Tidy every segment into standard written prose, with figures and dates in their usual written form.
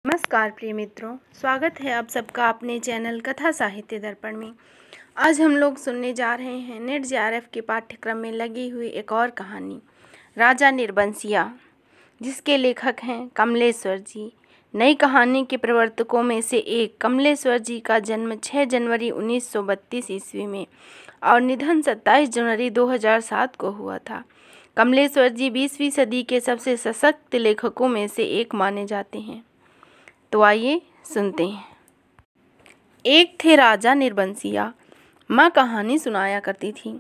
नमस्कार प्रिय मित्रों, स्वागत है आप सबका अपने चैनल कथा साहित्य दर्पण में। आज हम लोग सुनने जा रहे हैं नेट जेआरएफ के पाठ्यक्रम में लगी हुई एक और कहानी, राजा निर्बंसिया, जिसके लेखक हैं कमलेश्वर जी। नई कहानी के प्रवर्तकों में से एक कमलेश्वर जी का जन्म 6 जनवरी 1932 ईस्वी में और निधन 27 जनवरी 2007 को हुआ था। कमलेश्वर जी 20वीं सदी के सबसे सशक्त लेखकों में से एक माने जाते हैं। तो आइए सुनते हैं। एक थे राजा निर्बंसिया। माँ कहानी सुनाया करती थी।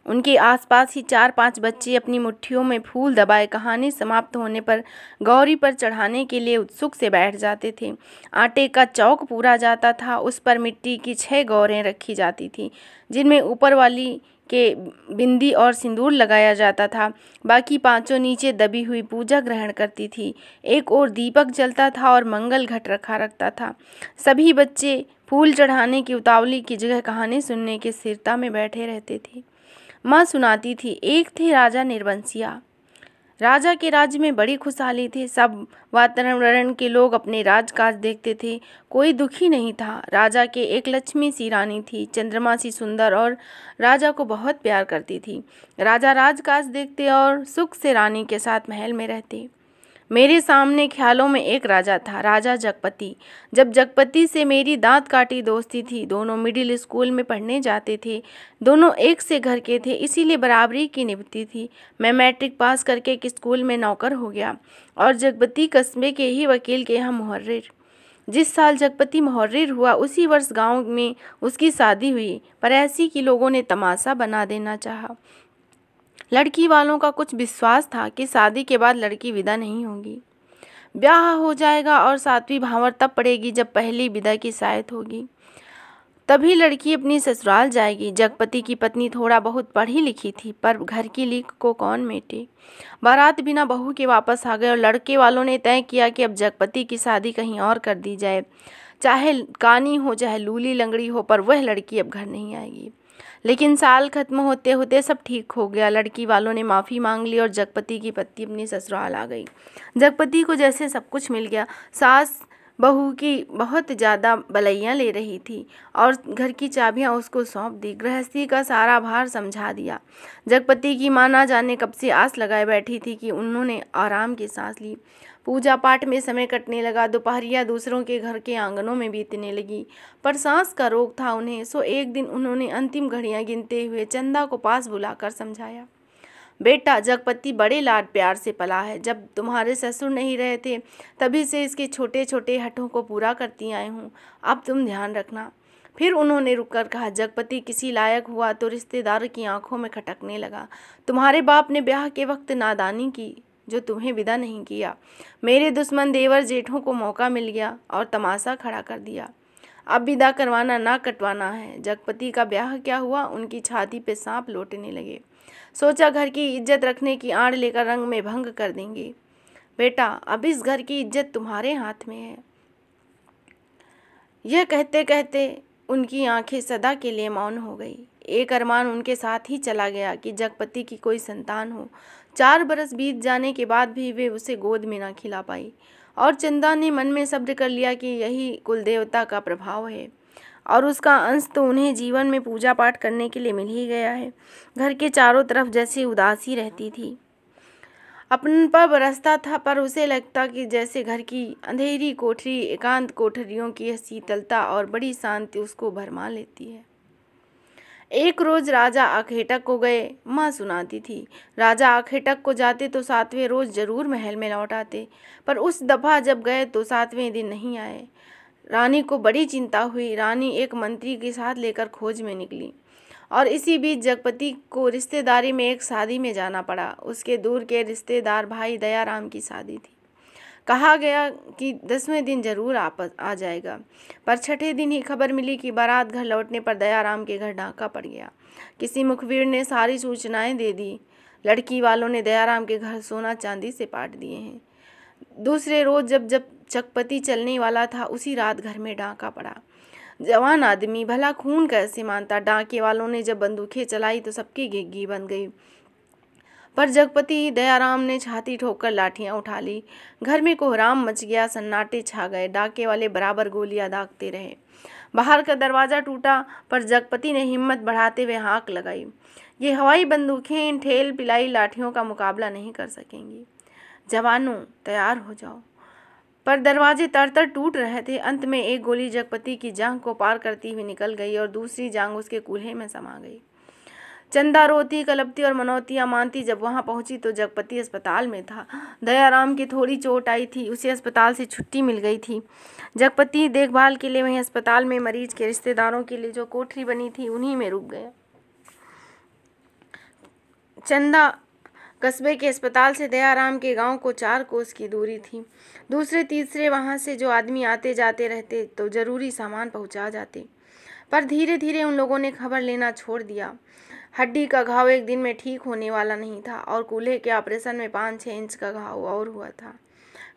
उनके आसपास ही 4-5 बच्चे अपनी मुट्ठियों में फूल दबाए कहानी समाप्त होने पर गौरी पर चढ़ाने के लिए उत्सुक से बैठ जाते थे। आटे का चौक पूरा जाता था, उस पर मिट्टी की 6 गौरें रखी जाती थी, जिनमें ऊपर वाली के बिंदी और सिंदूर लगाया जाता था। बाकी 5 नीचे दबी हुई पूजा ग्रहण करती थी। एक ओर दीपक जलता था और मंगल घट रखता था। सभी बच्चे फूल चढ़ाने की उतावली की जगह कहानी सुनने के स्थिरता में बैठे रहते थे। माँ सुनाती थी, एक थे राजा निर्बंसिया। राजा के राज्य में बड़ी खुशहाली थी। सब वातावरण के लोग अपने राजकाज देखते थे। कोई दुखी नहीं था। राजा के एक लक्ष्मी सी रानी थी, चंद्रमा सी सुंदर, और राजा को बहुत प्यार करती थी। राजा राजकाज देखते और सुख से रानी के साथ महल में रहते। मेरे सामने ख्यालों में एक राजा था, राजा जगपति। जब जगपति से मेरी दांत काटी दोस्ती थी। दोनों मिडिल स्कूल में पढ़ने जाते थे। दोनों एक से घर के थे, इसीलिए बराबरी की निभती थी। मैं मैट्रिक पास करके एक स्कूल में नौकर हो गया और जगपति कस्बे के ही वकील के यहाँ मुहर्रिर। जिस साल जगपति मुहर्रिर हुआ उसी वर्ष गांव में उसकी शादी हुई, पर ऐसी कि लोगों ने तमाशा बना देना चाहा। लड़की वालों का कुछ विश्वास था कि शादी के बाद लड़की विदा नहीं होगी, ब्याह हो जाएगा और 7वीं भावर तब पड़ेगी जब पहली विदा की शायद होगी, तभी लड़की अपनी ससुराल जाएगी। जगपति की पत्नी थोड़ा बहुत पढ़ी लिखी थी, पर घर की लीक को कौन मेटे। बारात बिना बहू के वापस आ गए और लड़के वालों ने तय किया कि अब जगपति की शादी कहीं और कर दी जाए, चाहे कानी हो चाहे लूली लंगड़ी हो, पर वह लड़की अब घर नहीं आएगी। लेकिन साल खत्म होते होते सब ठीक हो गया। लड़की वालों ने माफ़ी मांग ली और जगपति की पत्नी अपनी ससुराल आ गई। जगपति को जैसे सब कुछ मिल गया। सास बहू की बहुत ज़्यादा बलैया ले रही थी और घर की चाबियां उसको सौंप दी। गृहस्थी का सारा भार समझा दिया। जगपति की माँ ना जाने कब से आस लगाए बैठी थी कि उन्होंने आराम की सांस ली। पूजा पाठ में समय कटने लगा। दोपहरिया दूसरों के घर के आंगनों में बीतने लगी, पर सांस का रोग था उन्हें। सो एक दिन उन्होंने अंतिम घड़ियां गिनते हुए चंदा को पास बुलाकर समझाया, बेटा, जगपति बड़े लाड प्यार से पला है। जब तुम्हारे ससुर नहीं रहे थे तभी से इसके छोटे छोटे हठों को पूरा करती आई हूँ। अब तुम ध्यान रखना। फिर उन्होंने रुककर कहा, जगपति किसी लायक हुआ तो रिश्तेदार की आंखों में खटकने लगा। तुम्हारे बाप ने ब्याह के वक्त नादानी की जो तुम्हें विदा नहीं किया। मेरे दुश्मन देवर जेठों को मौका मिल गया और तमाशा खड़ा कर दिया। अब विदा करवाना ना कटवाना है। जगपति का ब्याह क्या हुआ, उनकी छाती पे सांप लौटने लगे। सोचा घर की इज्जत रखने की आड़ लेकर रंग में भंग कर देंगे। बेटा, अब इस घर की इज्जत तुम्हारे हाथ में है। यह कहते कहते उनकी आंखें सदा के लिए मौन हो गई। एक अरमान उनके साथ ही चला गया कि जगपति की कोई संतान हो। 4 बरस बीत जाने के बाद भी वे उसे गोद में ना खिला पाई और चंदा ने मन में सब्र कर लिया कि यही कुल देवता का प्रभाव है और उसका अंश तो उन्हें जीवन में पूजा पाठ करने के लिए मिल ही गया है। घर के चारों तरफ जैसी उदासी रहती थी, अपन पर बरसता था, पर उसे लगता कि जैसे घर की अंधेरी कोठरी एकांत कोठरियों की शीतलता और बड़ी शांति उसको भरमा लेती है। एक रोज राजा आखेटक को गए। माँ सुनाती थी, राजा आखेटक को जाते तो 7वें रोज जरूर महल में लौट आते, पर उस दफा जब गए तो 7वें दिन नहीं आए। रानी को बड़ी चिंता हुई। रानी एक मंत्री के साथ लेकर खोज में निकली और इसी बीच जगपति को रिश्तेदारी में एक शादी में जाना पड़ा। उसके दूर के रिश्तेदार भाई दयाराम की शादी थी। कहा गया कि 10वें दिन जरूर आ जाएगा, पर 6ठे दिन ही खबर मिली कि बारात घर लौटने पर दयाराम के घर डाका पड़ गया। किसी मुखबिर ने सारी सूचनाएं दे दी। लड़की वालों ने दयाराम के घर सोना चांदी से पाट दिए हैं। दूसरे रोज जब जगपति चलने वाला था उसी रात घर में डाका पड़ा। जवान आदमी भला खून कैसे मानता। डाके वालों ने जब बंदूकें चलाई तो सबकी घिघी बन गई। पर जगपति दयाराम ने छाती ठोककर लाठियां उठा ली। घर में कोहराम मच गया, सन्नाटे छा गए। डाके वाले बराबर गोलियां दागते रहे। बाहर का दरवाजा टूटा, पर जगपति ने हिम्मत बढ़ाते हुए हाँक लगाई, ये हवाई बंदूकें इन ठेल पिलाई लाठियों का मुकाबला नहीं कर सकेंगी। जवानों, तैयार हो जाओ। पर दरवाजे तर टूट रहे थे। अंत में एक गोली जगपति की जांघ को पार करती हुई निकल गई और दूसरी जांघ उसके कूल्हे में समा गई। चंदा रोती, कलपती और मनौतियां मानती जब वहां पहुंची तो जगपति अस्पताल में था। दयाराम की थोड़ी चोट आई थी, उसे अस्पताल से छुट्टी मिल गई थी। जगपति देखभाल के लिए वहीं अस्पताल में मरीज के रिश्तेदारों के लिए जो कोठरी बनी थी उन्हीं में रुक गया। चंदा कस्बे के अस्पताल से दयाराम के गांव को 4 कोस की दूरी थी। दूसरे तीसरे वहां से जो आदमी आते जाते रहते तो जरूरी सामान पहुंचा जाते, पर धीरे धीरे उन लोगों ने खबर लेना छोड़ दिया। हड्डी का घाव एक दिन में ठीक होने वाला नहीं था और कूल्हे के ऑपरेशन में 5-6 इंच का घाव और हुआ था।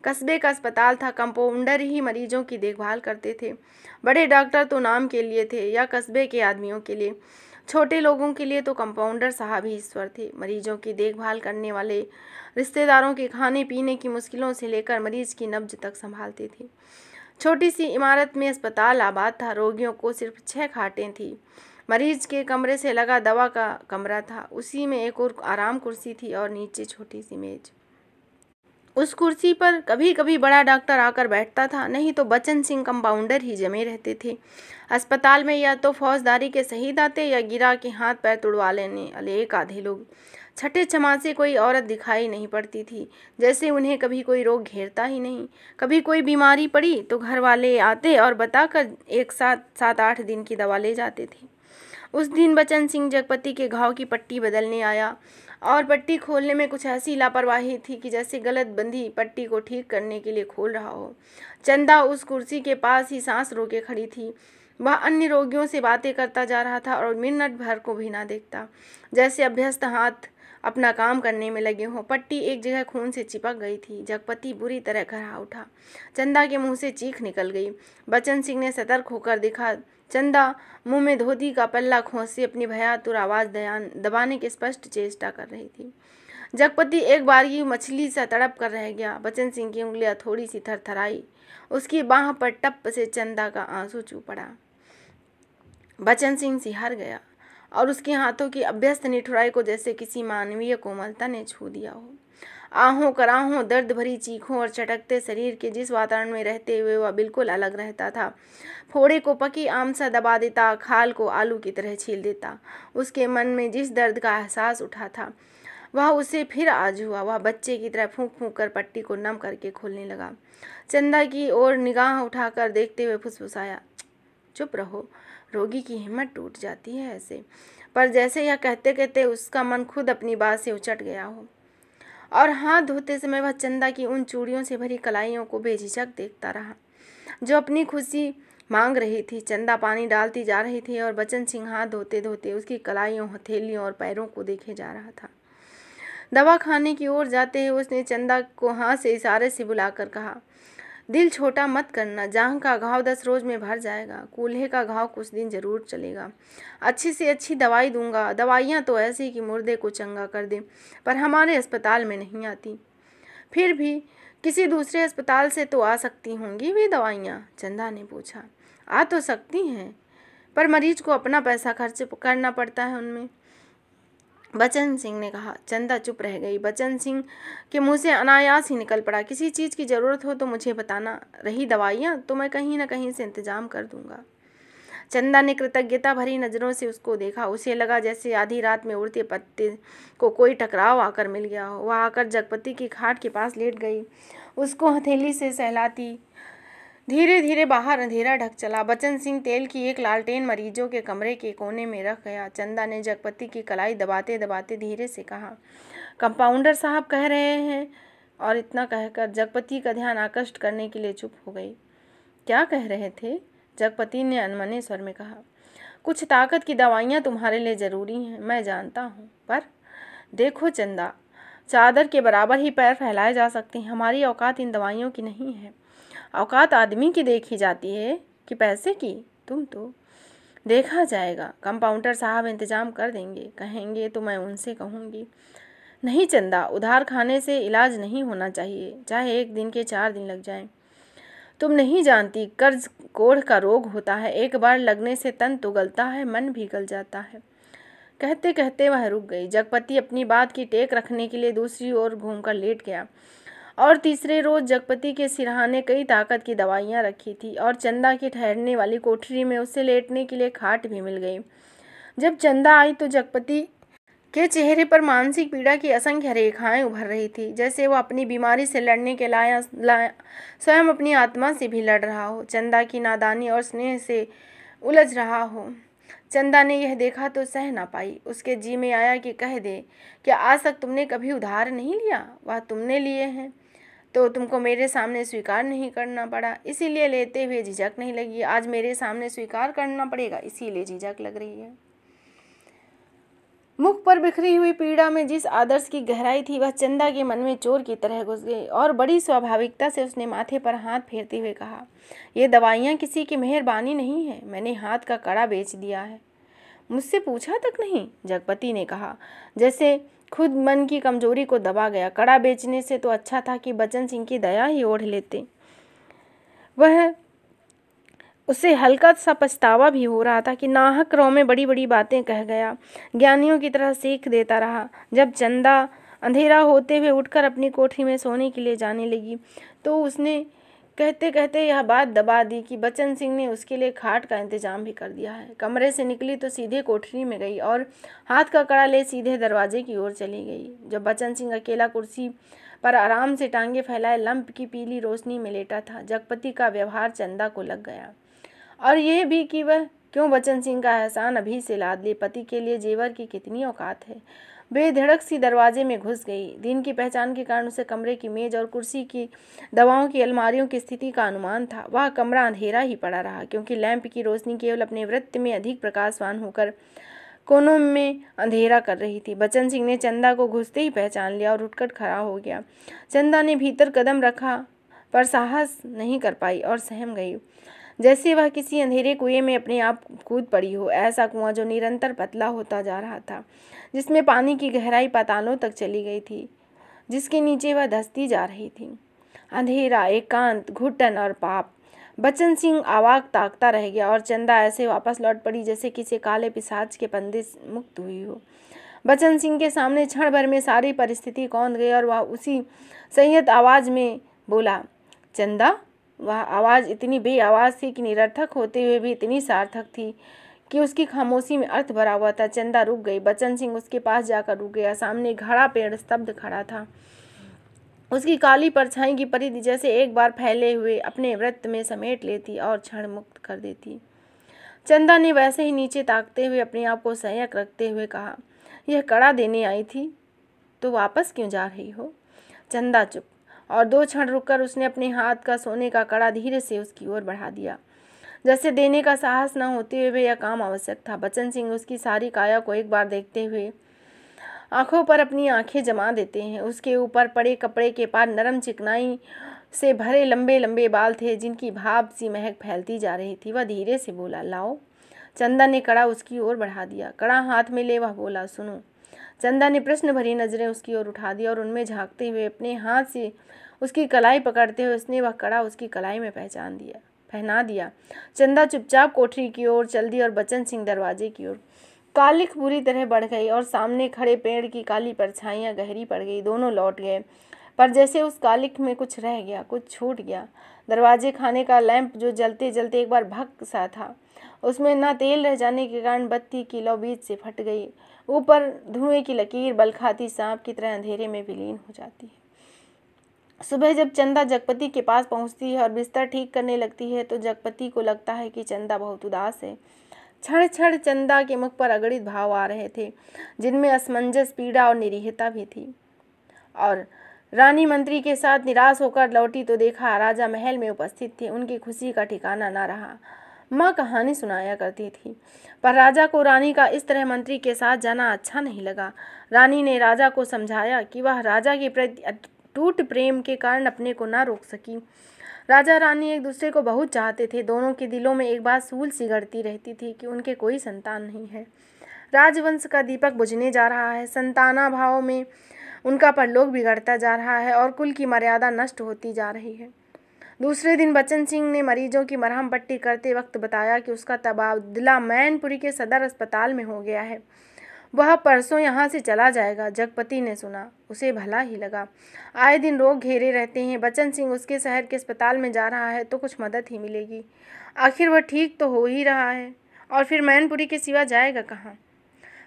कस्बे का अस्पताल था, कंपाउंडर ही मरीजों की देखभाल करते थे। बड़े डॉक्टर तो नाम के लिए थे या कस्बे के आदमियों के लिए, छोटे लोगों के लिए तो कंपाउंडर साहब ही ईश्वर थे। मरीजों की देखभाल करने वाले रिश्तेदारों के खाने पीने की मुश्किलों से लेकर मरीज की नब्ज तक संभालते थे। छोटी सी इमारत में अस्पताल आबाद था। रोगियों को सिर्फ 6 खाटें थी। मरीज के कमरे से लगा दवा का कमरा था, उसी में एक और आराम कुर्सी थी और नीचे छोटी सी मेज। उस कुर्सी पर कभी कभी बड़ा डॉक्टर आकर बैठता था, नहीं तो बचन सिंह कंपाउंडर ही जमे रहते थे। अस्पताल में या तो फौजदारी के शहीद आते या गिरा के हाथ पैर तुड़वा लेने वाले एक आधे लोग। छठे छमासे कोई औरत दिखाई नहीं पड़ती थी, जैसे उन्हें कभी कोई रोग घेरता ही नहीं। कभी कोई बीमारी पड़ी तो घर वाले आते और बताकर एक साथ 7-8 दिन की दवा ले जाते थे। उस दिन बचन सिंह जगपति के घाव की पट्टी बदलने आया और पट्टी खोलने में कुछ ऐसी लापरवाही थी कि जैसे गलत बंधी पट्टी को ठीक करने के लिए खोल रहा हो। चंदा उस कुर्सी के पास ही सांस रोके खड़ी थी। वह अन्य रोगियों से बातें करता जा रहा था और मिनट भर को भी ना देखता, जैसे अभ्यस्त हाथ अपना काम करने में लगे हों। पट्टी एक जगह खून से चिपक गई थी। जगपति बुरी तरह घबरा उठा। चंदा के मुंह से चीख निकल गई। बचन सिंह ने सतर्क होकर देखा। चंदा मुंह में धोती का पल्ला खोंसे अपनी भयातुर आवाज दबाने की स्पष्ट चेष्टा कर रही थी। जगपति एक बारी मछली सा तड़प कर रह गया। बचन सिंह की उंगलियां थोड़ी सी थरथराई। उसकी बाह पर टप से चंदा का आंसू चू पड़ा। बचन सिंह सिहर गया और उसके हाथों की अभ्यस्त निठुराई को जैसे किसी मानवीय कोमलता ने छू दिया हो। आहों कराहों, दर्द भरी चीखों और चटकते शरीर के जिस वातावरण में रहते हुए वह बिल्कुल अलग रहता था। फोड़े को पकी आम सा दबा देता, खाल को आलू की तरह छील देता। उसके मन में जिस दर्द का एहसास उठा था वह उसे फिर आज हुआ। वह बच्चे की तरह फूंक फूंक कर पट्टी को नम करके खोलने लगा। चंदा की ओर निगाह उठाकर देखते हुए फुसफुसाया, चुप रहो, रोगी की हिम्मत टूट जाती है ऐसे। पर जैसे यह कहते कहते उसका मन खुद अपनी बात से उचट गया हो और हाथ धोते समय वह चंदा की उन चूड़ियों से भरी कलाइयों को बेझिझक देखता रहा जो अपनी खुशी मांग रही थी। चंदा पानी डालती जा रही थी और बचन सिंह हाथ धोते धोते उसकी कलाइयों, हथेलियों और पैरों को देखे जा रहा था। दवा खाने की ओर जाते हुए उसने चंदा को हाथ से इशारे से बुलाकर कहा, दिल छोटा मत करना, जांघ का घाव 10 रोज में भर जाएगा। कूल्हे का घाव कुछ दिन जरूर चलेगा। अच्छी से अच्छी दवाई दूंगा। दवाइयाँ तो ऐसी कि मुर्दे को चंगा कर दे, पर हमारे अस्पताल में नहीं आती। फिर भी किसी दूसरे अस्पताल से तो आ सकती होंगी वे दवाइयाँ? चंदा ने पूछा। आ तो सकती हैं, पर मरीज को अपना पैसा खर्च करना पड़ता है उनमें, बचन सिंह ने कहा। चंदा चुप रह गई। बचन सिंह के मुंह से अनायास ही निकल पड़ा, किसी चीज़ की ज़रूरत हो तो मुझे बताना, रही दवाइयाँ तो मैं कहीं न कहीं से इंतज़ाम कर दूंगा। चंदा ने कृतज्ञता भरी नज़रों से उसको देखा। उसे लगा जैसे आधी रात में उड़ते पत्ते को कोई टकराव आकर मिल गया हो। वह आकर जगपति की खाट के पास लेट गई, उसको हथेली से सहलाती। धीरे धीरे बाहर अंधेरा ढक चला। बचन सिंह तेल की एक लालटेन मरीजों के कमरे के कोने में रख गया। चंदा ने जगपति की कलाई दबाते दबाते धीरे से कहा, कंपाउंडर साहब कह रहे हैं, और इतना कहकर जगपति का ध्यान आकृष्ट करने के लिए चुप हो गई। क्या कह रहे थे? जगपति ने अनमने स्वर में कहा, कुछ ताकत की दवाइयाँ तुम्हारे लिए ज़रूरी हैं, मैं जानता हूँ, पर देखो चंदा, चादर के बराबर ही पैर फैलाए जा सकते हैं। हमारी औकात इन दवाइयों की नहीं है। औकात आदमी की देखी जाती है कि पैसे की? तुम तो देखा जाएगा, कंपाउंडर साहब इंतजाम कर देंगे। कहेंगे तो मैं उनसे कहूँगी। नहीं चंदा, उधार खाने से इलाज नहीं होना चाहिए, चाहे 1 दिन के 4 दिन लग जाएं। तुम नहीं जानती, कर्ज कोढ़ का रोग होता है, एक बार लगने से तन तो गलता है, मन भी गल जाता है। कहते कहते वह रुक गई। जगपति अपनी बात की टेक रखने के लिए दूसरी ओर घूमकर लेट गया और तीसरे रोज जगपति के सिरहाने कई ताकत की दवाइयाँ रखी थी और चंदा की ठहरने वाली कोठरी में उसे लेटने के लिए खाट भी मिल गई। जब चंदा आई तो जगपति के चेहरे पर मानसिक पीड़ा की असंख्य रेखाएं उभर रही थी, जैसे वो अपनी बीमारी से लड़ने के लाया स्वयं अपनी आत्मा से भी लड़ रहा हो, चंदा की नादानी और स्नेह से उलझ रहा हो। चंदा ने यह देखा तो सह ना पाई। उसके जी में आया कि कह दे, क्या आज तक तुमने कभी उधार नहीं लिया? वह तुमने लिए हैं तो तुमको मेरे सामने स्वीकार नहीं करना पड़ा, इसीलिए लेते हुए झिझक नहीं लगी। आज मेरे सामने स्वीकार करना पड़ेगा, इसीलिए झिझक लग रही है। मुख पर बिखरी हुई पीड़ा में जिस आदर्श की गहराई थी वह चंदा के मन में चोर की तरह घुस गई और बड़ी स्वाभाविकता से उसने माथे पर हाथ फेरते हुए कहा, ये दवाइयाँ किसी की मेहरबानी नहीं है, मैंने हाथ का कड़ा बेच दिया है। मुझसे पूछा तक नहीं? जगपति ने कहा, जैसे खुद मन की कमजोरी को दबा गया। कड़ा बेचने से तो अच्छा था कि बचन सिंह की दया ही ओढ़ लेते। वह उसे हल्का सा पछतावा भी हो रहा था कि नाहक रौ में बड़ी बड़ी बातें कह गया, ज्ञानियों की तरह सीख देता रहा। जब चंदा अंधेरा होते हुए उठकर अपनी कोठरी में सोने के लिए जाने लगी तो उसने कहते कहते यह बात दबा दी कि बचन सिंह ने उसके लिए खाट का इंतजाम भी कर दिया है। कमरे से निकली तो सीधे कोठरी में गई और हाथ का कड़ा ले सीधे दरवाजे की ओर चली गई। जब बचन सिंह अकेला कुर्सी पर आराम से टांगे फैलाए लंप की पीली रोशनी में लेटा था, जगपति का व्यवहार चंदा को लग गया और यह भी कि वह क्यों बचन सिंह का एहसान अभी से लाद ले। पति के लिए जेवर की कितनी औकात है। बेधड़क सी दरवाजे में घुस गई। दिन की पहचान के कारण उसे कमरे की मेज और कुर्सी की दवाओं की अलमारियों की स्थिति का अनुमान था। वह कमरा अंधेरा ही पड़ा रहा क्योंकि लैंप की रोशनी केवल अपने वृत्त में अधिक प्रकाशवान होकर कोनों में अंधेरा कर रही थी। बचन सिंह ने चंदा को घुसते ही पहचान लिया और उठकर खड़ा हो गया। चंदा ने भीतर कदम रखा पर साहस नहीं कर पाई और सहम गई, जैसे वह किसी अंधेरे कुएं में अपने आप कूद पड़ी हो। ऐसा कुआं जो निरंतर पतला होता जा रहा था, जिसमें पानी की गहराई पातालों तक चली गई थी, जिसके नीचे वह धंसती जा रही थी। अंधेरा, एकांत, घुटन और पाप। बचन सिंह अवाक ताकता रह गया और चंदा ऐसे वापस लौट पड़ी जैसे किसी काले पिशाच के फंदे से मुक्त हुई हो। बचन सिंह के सामने क्षण भर में सारी परिस्थिति कौंध गई और वह उसी संयत आवाज में बोला, चंदा। वह आवाज़ इतनी बेआवाज़ थी कि निरर्थक होते हुए भी इतनी सार्थक थी कि उसकी खामोशी में अर्थ भरा हुआ था। चंदा रुक गई। बचन सिंह उसके पास जाकर रुक गया। सामने घड़ा पेड़ स्तब्ध खड़ा था। उसकी काली परछाई की परिधि जैसे एक बार फैले हुए अपने वृत्त में समेट लेती और क्षण मुक्त कर देती। चंदा ने वैसे ही नीचे ताकते हुए अपने आप को संयक रखते हुए कहा, यह कड़ा देने आई थी तो वापस क्यों जा रही हो? चंदा चुप और 2 क्षण रुककर उसने अपने हाथ का सोने का कड़ा धीरे से उसकी ओर बढ़ा दिया, जैसे देने का साहस न होते हुए यह काम आवश्यक था। बचन सिंह उसकी सारी काया को एक बार देखते हुए आंखों पर अपनी आंखें जमा देते हैं। उसके ऊपर पड़े कपड़े के पार नरम चिकनाई से भरे लंबे लंबे बाल थे जिनकी भाप सी महक फैलती जा रही थी। वह धीरे से बोला, लाओ। चंदा ने कड़ा उसकी ओर बढ़ा दिया। कड़ा हाथ में ले वह बोला, सुनो। चंदा ने प्रश्न भरी नजरें उसकी ओर उठा दी और उनमें झांकते हुए अपने हाथ से उसकी कलाई पकड़ते हुए उसने वह कड़ा उसकी कलाई में पहना दिया। चंदा चुपचाप कोठरी की ओर चल दी और बचन सिंह दरवाजे की ओर। कालिख बुरी तरह बढ़ गई और सामने खड़े पेड़ की काली परछाइयां गहरी पड़ गई। दोनों लौट गए पर जैसे उस कालिख में कुछ रह गया, कुछ छूट गया। दरवाजे खाने का लैंप जो जलते जलते एक बार भक सा था, उसमें न तेल रह जाने के कारण बत्ती की लौ बीच से फट गई। ऊपर धुएं की लकीर बल खाती सांप की तरह अंधेरे में विलीन हो जाती है। सुबह जब चंदा जगपति के पास पहुंचती है और बिस्तर ठीक करने लगती है तो जगपति को लगता है कि चंदा बहुत उदास है। क्षण क्षण चंदा के मुख पर अगणित भाव आ रहे थे जिनमें असमंजस, पीड़ा और निरीहता भी थी। और रानी मंत्री के साथ निराश होकर लौटी तो देखा राजा महल में उपस्थित थे। उनकी खुशी का ठिकाना न रहा। माँ कहानी सुनाया करती थी पर राजा को रानी का इस तरह मंत्री के साथ जाना अच्छा नहीं लगा। रानी ने राजा को समझाया कि वह राजा के प्रति अटूट प्रेम के कारण अपने को ना रोक सकी। राजा रानी एक दूसरे को बहुत चाहते थे। दोनों के दिलों में एक बात सूल सी गढ़ती रहती थी कि उनके कोई संतान नहीं है। राजवंश का दीपक बुझने जा रहा है। संताना भाव में उनका परलोक बिगड़ता जा रहा है और कुल की मर्यादा नष्ट होती जा रही है। दूसरे दिन बच्चन सिंह ने मरीजों की मरहम पट्टी करते वक्त बताया कि उसका तबादला मैनपुरी के सदर अस्पताल में हो गया है, वह परसों यहाँ से चला जाएगा। जगपति ने सुना, उसे भला ही लगा। आए दिन रोग घेरे रहते हैं, बच्चन सिंह उसके शहर के अस्पताल में जा रहा है तो कुछ मदद ही मिलेगी। आखिर वह ठीक तो हो ही रहा है, और फिर मैनपुरी के सिवा जाएगा कहाँ।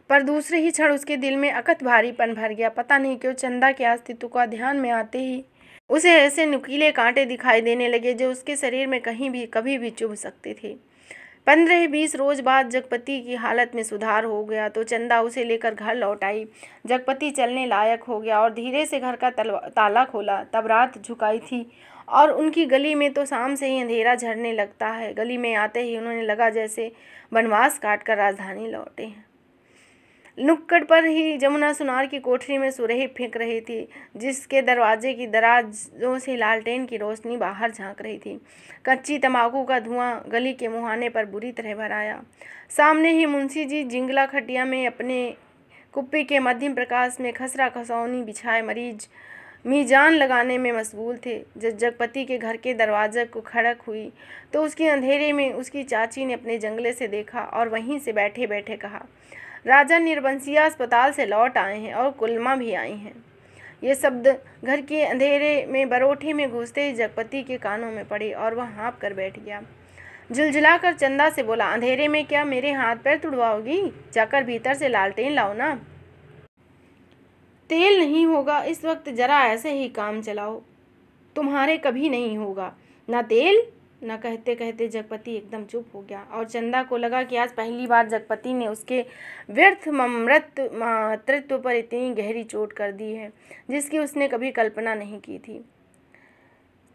पर दूसरे ही क्षण उसके दिल में अकथ भारीपन भर गया। पता नहीं क्यों चंदा के अस्तित्व का ध्यान में आते ही उसे ऐसे नुकीले कांटे दिखाई देने लगे जो उसके शरीर में कहीं भी कभी भी चुभ सकते थे। 15-20 रोज बाद जगपति की हालत में सुधार हो गया तो चंदा उसे लेकर घर लौट आई। जगपति चलने लायक हो गया और धीरे से घर का ताला खोला। तब रात झुकाई थी और उनकी गली में तो शाम से ही अंधेरा झड़ने लगता है। गली में आते ही उन्होंने लगा जैसे वनवास काटकर राजधानी लौटे हैं। नुक्कड़ पर ही जमुना सुनार की कोठरी में सुरही फेंक रही थी, जिसके दरवाजे की दराजों से लालटेन की रोशनी बाहर झांक रही थी। कच्ची तंबाकू का धुआं गली के मुहाने पर बुरी तरह भर आया। सामने ही मुंशी जी जिंगला खटिया में अपने कुप्पी के मध्यम प्रकाश में खसरा खसौनी बिछाए मरीज मीजान लगाने में मशगूल थे। जब जगपति के घर के दरवाजे को खड़क हुई तो उसके अंधेरे में उसकी चाची ने अपने जंगले से देखा और वहीं से बैठे बैठे कहा, राजा निर्बंसिया अस्पताल से लौट आए हैं और कुलमा भी आई हैं। ये शब्द घर के अंधेरे में बरोठे में घुसते ही जगपति के कानों में पड़े और वह हाँप कर बैठ गया। झुलझुलाकर चंदा से बोला, अंधेरे में क्या मेरे हाथ पैर तुड़वाओगी? जाकर भीतर से लालटेन लाओ ना। तेल नहीं होगा इस वक्त, जरा ऐसे ही काम चलाओ, तुम्हारे कभी नहीं होगा। ना तेल न कहते कहते जगपति एकदम चुप हो गया और चंदा को लगा कि आज पहली बार जगपति ने उसके व्यर्थ मातृत्व पर इतनी गहरी चोट कर दी है जिसकी उसने कभी कल्पना नहीं की थी।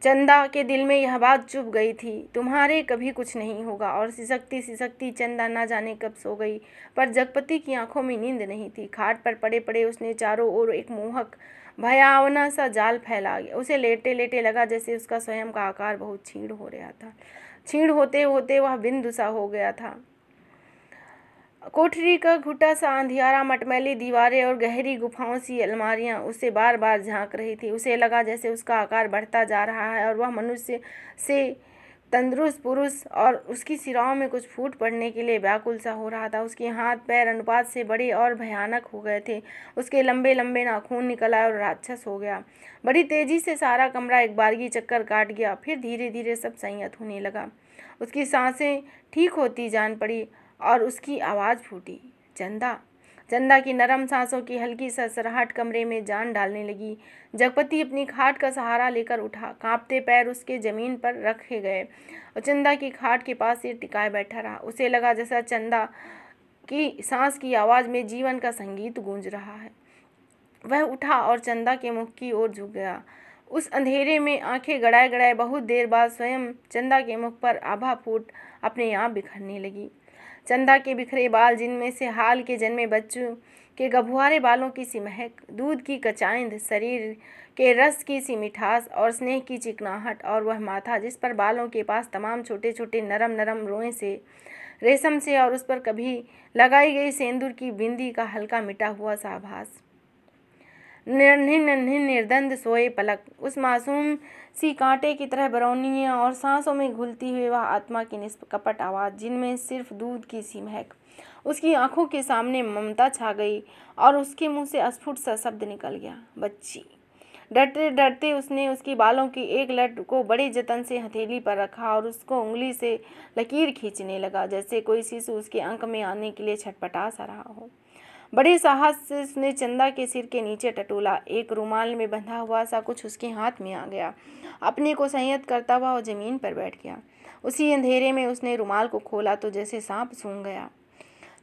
चंदा के दिल में यह बात चुभ गई थी, तुम्हारे कभी कुछ नहीं होगा। और सिसकती चंदा ना जाने कब सो गई, पर जगपति की आंखों में नींद नहीं थी। खाट पर पड़े पड़े उसने चारों ओर एक मोहक भयावना सा जाल फैला गया। उसे लेटे लेटे लगा जैसे उसका स्वयं का आकार बहुत क्षीण हो रहा था। क्षीण होते होते वह बिंदु सा हो गया था। कोठरी का घुटा सा अंधियारा, मटमैली दीवारें और गहरी गुफाओं सी अलमारियां उसे बार बार झांक रही थी। उसे लगा जैसे उसका आकार बढ़ता जा रहा है और वह मनुष्य से तंदुरुस्त पुरुष और उसकी सिराओं में कुछ फूट पड़ने के लिए व्याकुल सा हो रहा था। उसके हाथ पैर अनुपात से बड़े और भयानक हो गए थे। उसके लंबे लंबे नाखून निकल आए और राक्षस हो गया। बड़ी तेजी से सारा कमरा एक बारगी चक्कर काट गया। फिर धीरे धीरे सब संयत होने लगा। उसकी सांसें ठीक होती जान पड़ी और उसकी आवाज़ फूटी, चंदा। चंदा की नरम सांसों की हल्की सरसराहट कमरे में जान डालने लगी। जगपति अपनी खाट का सहारा लेकर उठा। कांपते पैर उसके जमीन पर रखे गए और चंदा की खाट के पास सिर टिकाए बैठा रहा। उसे लगा जैसा चंदा की सांस की आवाज़ में जीवन का संगीत गूंज रहा है। वह उठा और चंदा के मुख की ओर झुक गया। उस अंधेरे में आंखें गड़ाए गड़ाए बहुत देर बाद स्वयं चंदा के मुख पर आभा फूट अपने आप बिखरने लगी। चंदा के बिखरे बाल, जिनमें से हाल के जन्मे बच्चों के गभुआरे बालों की सी महक, दूध की कचाइंद, शरीर के रस की सी मिठास और स्नेह की चिकनाहट, और वह माथा जिस पर बालों के पास तमाम छोटे छोटे नरम नरम रोएं से, रेशम से, और उस पर कभी लगाई गई सेंदूर की बिंदी का हल्का मिटा हुआ सा आभास। नन्हे नन्हे निर्दंद सोए पलक, उस मासूम सी कांटे की तरह बरौनियाँ और सांसों में घुलती हुई वह आत्मा की निष्कपट आवाज़, जिनमें सिर्फ दूध की सी महक। उसकी आंखों के सामने ममता छा गई और उसके मुंह से अस्फुट सा शब्द निकल गया, बच्ची। डरते डरते उसने उसकी बालों की एक लट को बड़े जतन से हथेली पर रखा और उसको उंगली से लकीर खींचने लगा, जैसे कोई शिशु उसके अंक में आने के लिए छटपटा सा रहा हो। बड़े साहस से उसने चंदा के सिर के नीचे टटोला। एक रुमाल में बंधा हुआ सा कुछ उसके हाथ में आ गया। अपने को संयत करता हुआ वो जमीन पर बैठ गया। उसी अंधेरे में उसने रुमाल को खोला तो जैसे सांप सूंघ गया।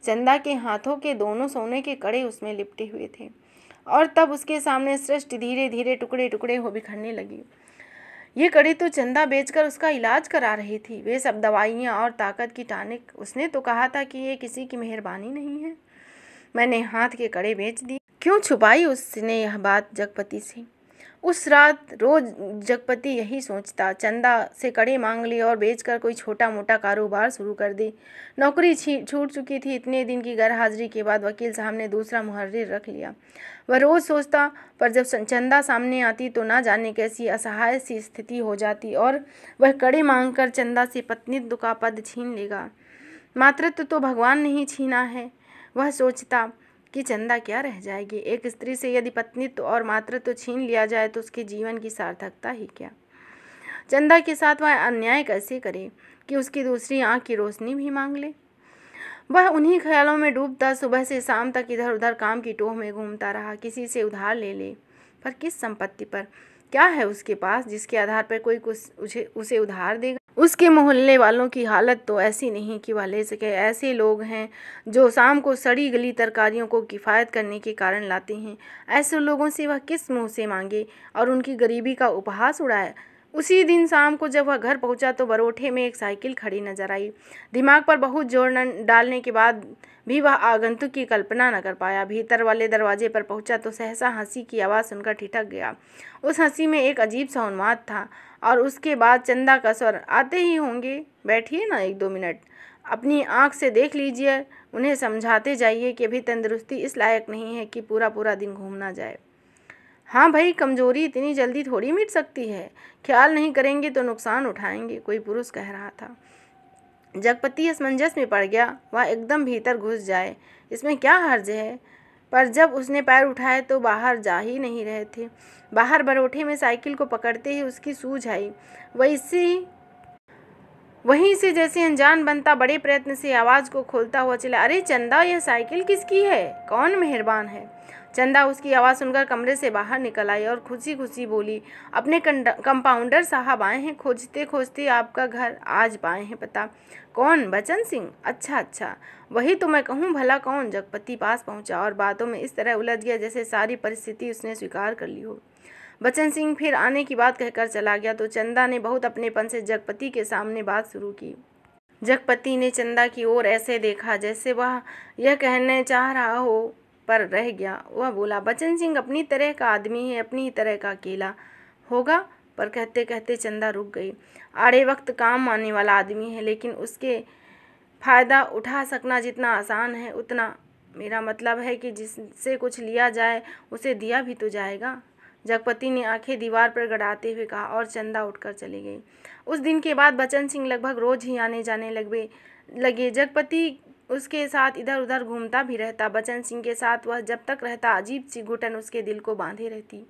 चंदा के हाथों के दोनों सोने के कड़े उसमें लिपटे हुए थे और तब उसके सामने सृष्टि धीरे धीरे टुकड़े टुकड़े हो बिखरने लगी। ये कड़ी तो चंदा बेचकर उसका इलाज करा रही थी। वे सब दवाइयाँ और ताकत की टॉनिक। उसने तो कहा था कि ये किसी की मेहरबानी नहीं है। मैंने हाथ के कड़े बेच दिए। क्यों छुपाई उसने यह बात जगपति से? उस रात रोज जगपति यही सोचता, चंदा से कड़े मांग ली और बेचकर कोई छोटा मोटा कारोबार शुरू कर दे। नौकरी छूट चुकी थी। इतने दिन की गैर हाजिरी के बाद वकील साहब ने दूसरा मुहर्रिर रख लिया। वह रोज सोचता, पर जब चंदा सामने आती तो ना जाने कैसी असहाय सी स्थिति हो जाती और वह कड़े मांग कर चंदा से पत्नीत्व का पद छीन लेगा। मातृत्व तो भगवान ने ही छीना है। वह सोचता कि चंदा क्या रह जाएगी। एक स्त्री से यदि पत्नीत्व और मातृत्व छीन लिया जाए तो उसके जीवन की सार्थकता ही क्या। चंदा के साथ वह अन्याय कैसे करे कि उसकी दूसरी आंख की रोशनी भी मांग ले। वह उन्हीं ख्यालों में डूबता सुबह से शाम तक इधर उधर काम की टोह में घूमता रहा। किसी से उधार ले ले, पर किस संपत्ति पर? क्या है उसके पास जिसके आधार पर कोई कुछ उसे उधार देगा? उसके मोहल्ले वालों की हालत तो ऐसी नहीं कि वह ले सके। ऐसे लोग हैं जो शाम को सड़ी गली तरकारियों को किफ़ायत करने के कारण लाते हैं। ऐसे लोगों से वह किस मुंह से मांगे और उनकी गरीबी का उपहास उड़ाए। उसी दिन शाम को जब वह घर पहुंचा तो बरोठे में एक साइकिल खड़ी नजर आई। दिमाग पर बहुत जोर डालने के बाद भी वह आगंतुक की कल्पना न कर पाया। भीतर वाले दरवाजे पर पहुंचा तो सहसा हंसी की आवाज़ सुनकर ठिठक गया। उस हंसी में एक अजीब सा उन्माद था और उसके बाद चंदा का स्वर, आते ही होंगे, बैठिए ना 1-2 मिनट, अपनी आँख से देख लीजिए, उन्हें समझाते जाइए कि अभी तंदुरुस्ती इस लायक नहीं है कि पूरा पूरा दिन घूमना जाए। हाँ भाई, कमजोरी इतनी जल्दी थोड़ी मिट सकती है, ख्याल नहीं करेंगे तो नुकसान उठाएंगे, कोई पुरुष कह रहा था। जगपति असमंजस में पड़ गया। वह एकदम भीतर घुस जाए, इसमें क्या हर्ज है, पर जब उसने पैर उठाए तो बाहर जा ही नहीं रहे थे। बाहर बरोठे में साइकिल को पकड़ते ही उसकी सूझ आई। वहीं से जैसे अनजान बनता बड़े प्रयत्न से आवाज़ को खोलता हुआ चला, अरे चंदा, यह साइकिल किसकी है? कौन मेहरबान है? चंदा उसकी आवाज़ सुनकर कमरे से बाहर निकल आई और खुशी खुशी बोली, अपने कंपाउंडर साहब आए हैं, खोजते खोजते आपका घर आज पाए हैं पता। कौन? बचन सिंह? अच्छा अच्छा, वही तो मैं कहूँ, भला कौन? जगपति पास पहुँचा और बातों में इस तरह उलझ गया जैसे सारी परिस्थिति उसने स्वीकार कर ली हो। बचन सिंह फिर आने की बात कहकर चला गया तो चंदा ने बहुत अपनेपन से जगपति के सामने बात शुरू की। जगपति ने चंदा की ओर ऐसे देखा जैसे वह यह कहने चाह रहा हो, पर रह गया। वह बोला, बचन सिंह अपनी तरह का आदमी है, अपनी ही तरह का अकेला होगा, पर कहते कहते चंदा रुक गई। आड़े वक्त काम आने वाला आदमी है, लेकिन उसके फ़ायदा उठा सकना जितना आसान है उतना, मेरा मतलब है कि जिससे कुछ लिया जाए उसे दिया भी तो जाएगा। जगपति ने आंखें दीवार पर गड़ाते हुए कहा और चंदा उठकर चली गई। उस दिन के बाद बचन सिंह लगभग रोज ही आने जाने लगे। जगपति उसके साथ इधर उधर घूमता भी रहता। बचन सिंह के साथ वह जब तक रहता अजीब सी घुटन उसके दिल को बांधे रहती